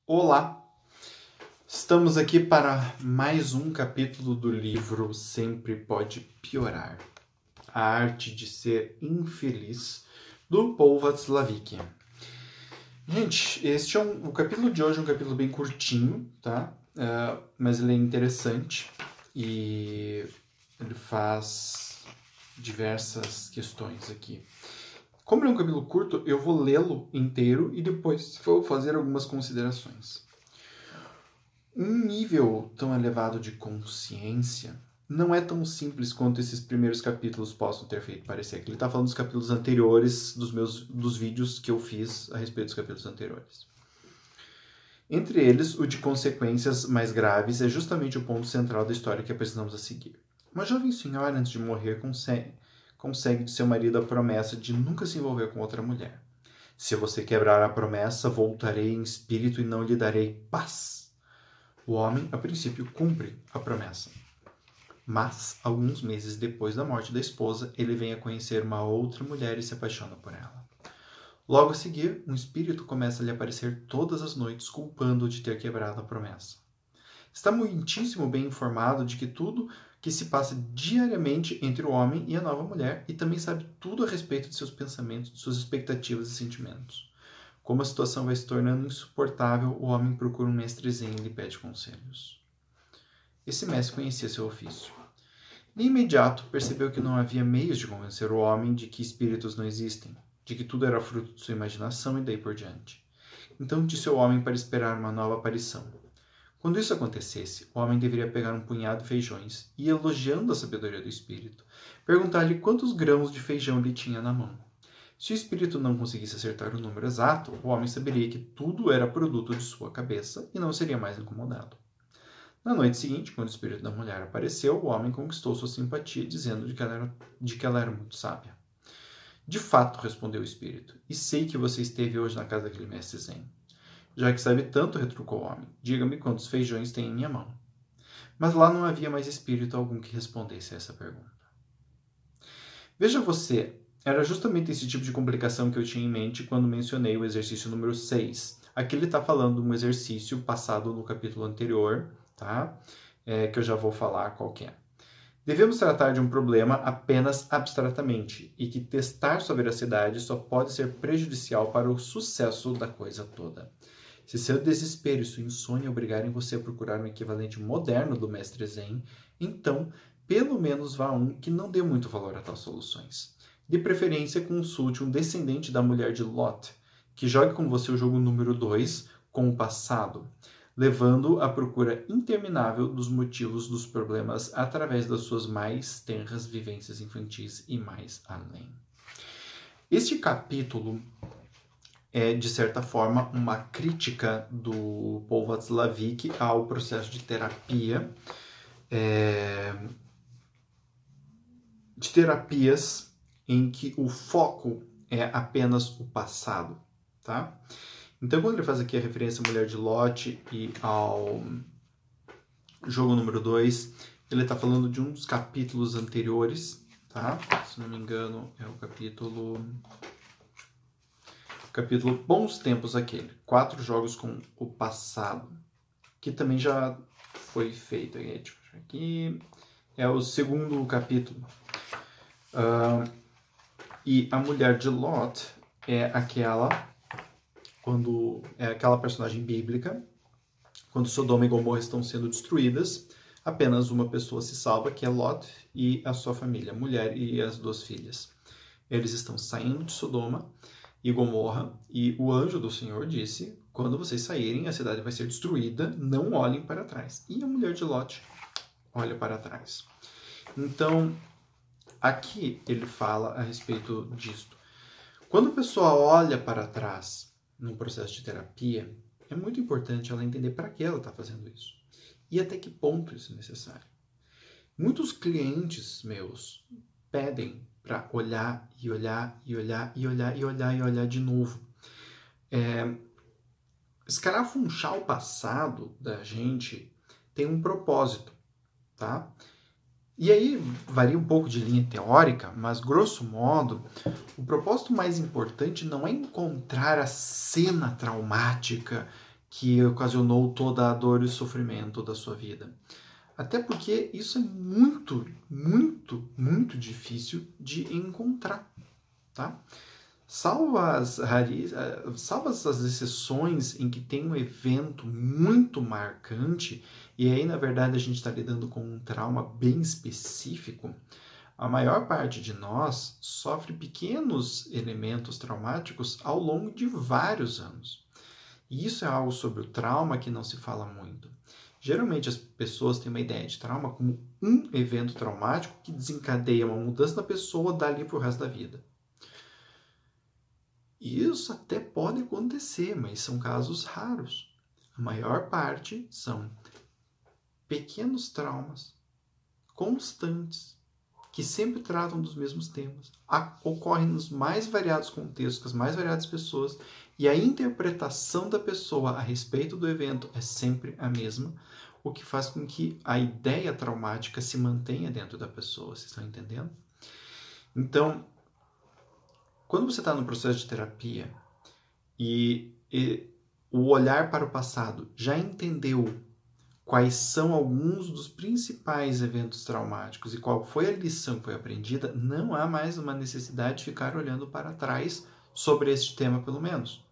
Olá! Estamos aqui para mais um capítulo do livro Sempre Pode Piorar. A Arte de Ser Infeliz, do Paul Václavic. Gente, o capítulo de hoje é um capítulo bem curtinho, tá? Mas ele é interessante e ele faz diversas questões aqui. Como ele é um capítulo curto, eu vou lê-lo inteiro e depois vou fazer algumas considerações. Um nível tão elevado de consciência não é tão simples quanto esses primeiros capítulos possam ter feito parecer. Ele está falando dos capítulos anteriores, dos vídeos que eu fiz a respeito dos capítulos anteriores. Entre eles, o de consequências mais graves é justamente o ponto central da história que precisamos a seguir. Uma jovem senhora, antes de morrer, consegue de seu marido a promessa de nunca se envolver com outra mulher. Se você quebrar a promessa, voltarei em espírito e não lhe darei paz. O homem, a princípio, cumpre a promessa. Mas, alguns meses depois da morte da esposa, ele vem a conhecer uma outra mulher e se apaixona por ela. Logo a seguir, um espírito começa a lhe aparecer todas as noites, culpando-o de ter quebrado a promessa. Está muitíssimo bem informado de que tudo que se passa diariamente entre o homem e a nova mulher e também sabe tudo a respeito de seus pensamentos, de suas expectativas e sentimentos. Como a situação vai se tornando insuportável, o homem procura um mestre zen e lhe pede conselhos. Esse mestre conhecia seu ofício. De imediato, percebeu que não havia meios de convencer o homem de que espíritos não existem, de que tudo era fruto de sua imaginação e daí por diante. Então disse ao homem para esperar uma nova aparição. Quando isso acontecesse, o homem deveria pegar um punhado de feijões e, elogiando a sabedoria do espírito, perguntar-lhe quantos grãos de feijão ele tinha na mão. Se o espírito não conseguisse acertar o número exato, o homem saberia que tudo era produto de sua cabeça e não seria mais incomodado. Na noite seguinte, quando o espírito da mulher apareceu, o homem conquistou sua simpatia, dizendo de que ela era muito sábia. De fato, respondeu o espírito, e sei que você esteve hoje na casa daquele mestre zen. Já que sabe tanto, retrucou o homem, diga-me quantos feijões tem em minha mão. Mas lá não havia mais espírito algum que respondesse a essa pergunta. Veja você, era justamente esse tipo de complicação que eu tinha em mente quando mencionei o exercício número 6. Aqui ele está falando de um exercício passado no capítulo anterior, tá? Que eu já vou falar qual que é. Devemos tratar de um problema apenas abstratamente e que testar sua veracidade só pode ser prejudicial para o sucesso da coisa toda. Se seu desespero e sua insônia obrigarem você a procurar um equivalente moderno do mestre zen, então, pelo menos vá a um que não dê muito valor a tais soluções. De preferência, consulte um descendente da mulher de Lot, que jogue com você o jogo número 2, com o passado, levando à procura interminável dos motivos dos problemas através das suas mais tenras vivências infantis e mais além. Este capítulo é, de certa forma, uma crítica do Paul Václavic ao processo de terapia, de terapias em que o foco é apenas o passado, tá? Então, quando ele faz aqui a referência à mulher de Lot e ao jogo número 2, ele está falando de um dos capítulos anteriores, tá? Se não me engano, é o capítulo Bons Tempos aquele. 4 jogos com o passado, que também já foi feito. Aqui é o segundo capítulo. E a mulher de Lot é aquela personagem bíblica, quando Sodoma e Gomorra estão sendo destruídas, apenas uma pessoa se salva, que é Lot e a sua família, a mulher e as 2 filhas. Eles estão saindo de Sodoma e Gomorra, e o anjo do Senhor disse, quando vocês saírem, a cidade vai ser destruída, não olhem para trás. E a mulher de Lot olha para trás. Então, aqui ele fala a respeito disto. Quando a pessoa olha para trás num processo de terapia, é muito importante ela entender para que ela está fazendo isso. E até que ponto isso é necessário. Muitos clientes meus pedem para olhar e olhar e olhar e olhar e olhar e olhar de novo. Escarafunchar o passado da gente tem um propósito, tá? E aí varia um pouco de linha teórica, mas grosso modo, o propósito mais importante não é encontrar a cena traumática que ocasionou toda a dor e o sofrimento da sua vida. Até porque isso é muito, muito, muito difícil de encontrar, tá? Salvo as exceções em que tem um evento muito marcante, e aí, na verdade, a gente está lidando com um trauma bem específico, a maior parte de nós sofre pequenos elementos traumáticos ao longo de vários anos. E isso é algo sobre o trauma que não se fala muito. Geralmente as pessoas têm uma ideia de trauma como um evento traumático que desencadeia uma mudança da pessoa dali para o resto da vida. Isso até pode acontecer, mas são casos raros. A maior parte são pequenos traumas constantes que sempre tratam dos mesmos temas. Ocorrem nos mais variados contextos, com as mais variadas pessoas, e a interpretação da pessoa a respeito do evento é sempre a mesma, o que faz com que a ideia traumática se mantenha dentro da pessoa. Vocês estão entendendo? Então, quando você está no processo de terapia e o olhar para o passado já entendeu quais são alguns dos principais eventos traumáticos e qual foi a lição que foi aprendida, não há mais uma necessidade de ficar olhando para trás sobre este tema, pelo menos.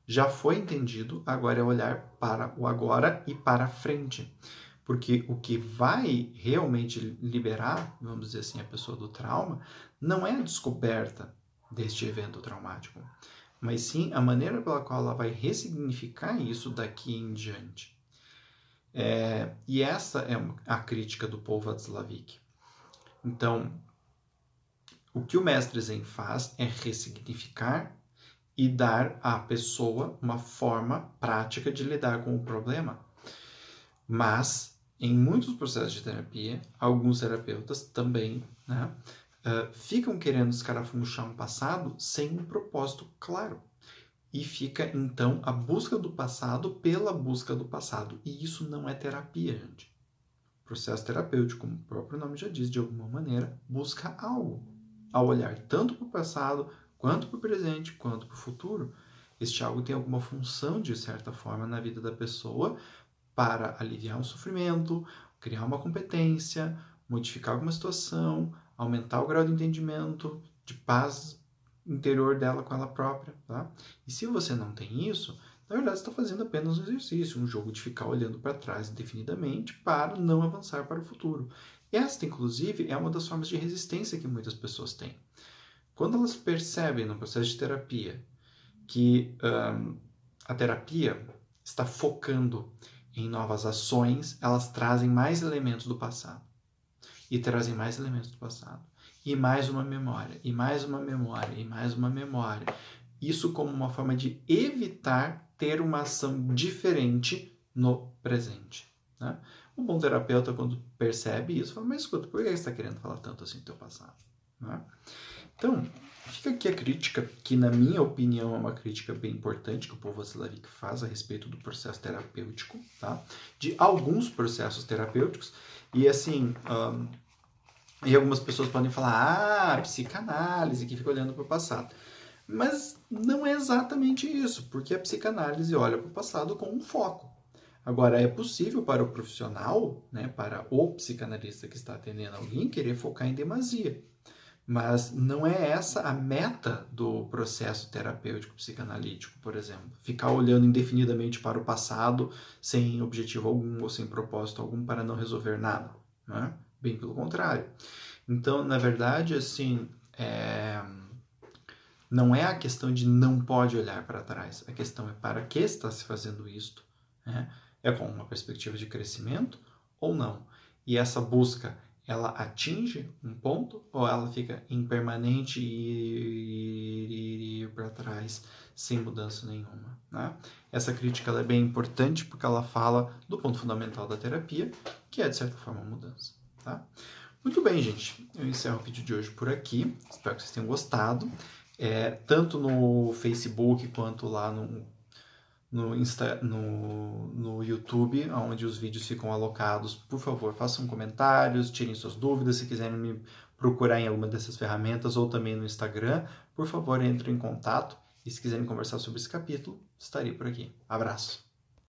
Já foi entendido, agora é olhar para o agora e para frente. Porque o que vai realmente liberar, vamos dizer assim, a pessoa do trauma, não é a descoberta deste evento traumático, mas sim a maneira pela qual ela vai ressignificar isso daqui em diante. E essa é a crítica do Paul Watzlawick. Então, o que o mestre Zen faz é ressignificar e dar à pessoa uma forma prática de lidar com o problema. Mas, em muitos processos de terapia, alguns terapeutas também ficam querendo escarafunchar um passado sem um propósito claro. E fica, então, a busca do passado pela busca do passado. E isso não é terapia, gente. O processo terapêutico, como o próprio nome já diz, de alguma maneira, busca algo. Ao olhar tanto para o passado, quanto para o presente, quanto para o futuro, este algo tem alguma função, de certa forma, na vida da pessoa para aliviar um sofrimento, criar uma competência, modificar alguma situação, aumentar o grau de entendimento, de paz interior dela com ela própria, tá? E se você não tem isso, na verdade você está fazendo apenas um exercício, um jogo de ficar olhando para trás indefinidamente para não avançar para o futuro. Esta, inclusive, é uma das formas de resistência que muitas pessoas têm. Quando elas percebem no processo de terapia que a terapia está focando em novas ações, elas trazem mais elementos do passado. E trazem mais elementos do passado. E mais uma memória, e mais uma memória, e mais uma memória. Isso como uma forma de evitar ter uma ação diferente no presente. Né? O bom terapeuta, quando percebe isso, fala, mas escuta, por que você está querendo falar tanto assim do teu passado? Né? Então, fica aqui a crítica, que na minha opinião é uma crítica bem importante que o Paul Watzlawick faz a respeito do processo terapêutico, tá? De alguns processos terapêuticos. E assim, e algumas pessoas podem falar, psicanálise, que fica olhando para o passado. Mas não é exatamente isso, porque a psicanálise olha para o passado com um foco. Agora, é possível para o profissional, né, para o psicanalista que está atendendo alguém, querer focar em demasia. Mas não é essa a meta do processo terapêutico psicanalítico, por exemplo. Ficar olhando indefinidamente para o passado sem objetivo algum ou sem propósito algum para não resolver nada, né? Bem pelo contrário. Então, na verdade, assim, não é a questão de não pode olhar para trás. A questão é para que está se fazendo isto, né? É com uma perspectiva de crescimento ou não? E essa busca, ela atinge um ponto ou ela fica impermanente e ir para trás sem mudança nenhuma, né? Essa crítica ela é bem importante porque ela fala do ponto fundamental da terapia, que é, de certa forma, a mudança, tá? Muito bem, gente. Eu encerro o vídeo de hoje por aqui. Espero que vocês tenham gostado. Tanto no Facebook quanto lá no YouTube, onde os vídeos ficam alocados. Por favor, façam comentários, tirem suas dúvidas. Se quiserem me procurar em alguma dessas ferramentas ou também no Instagram, por favor, entrem em contato E se quiserem conversar sobre esse capítulo, estarei por aqui. Abraço!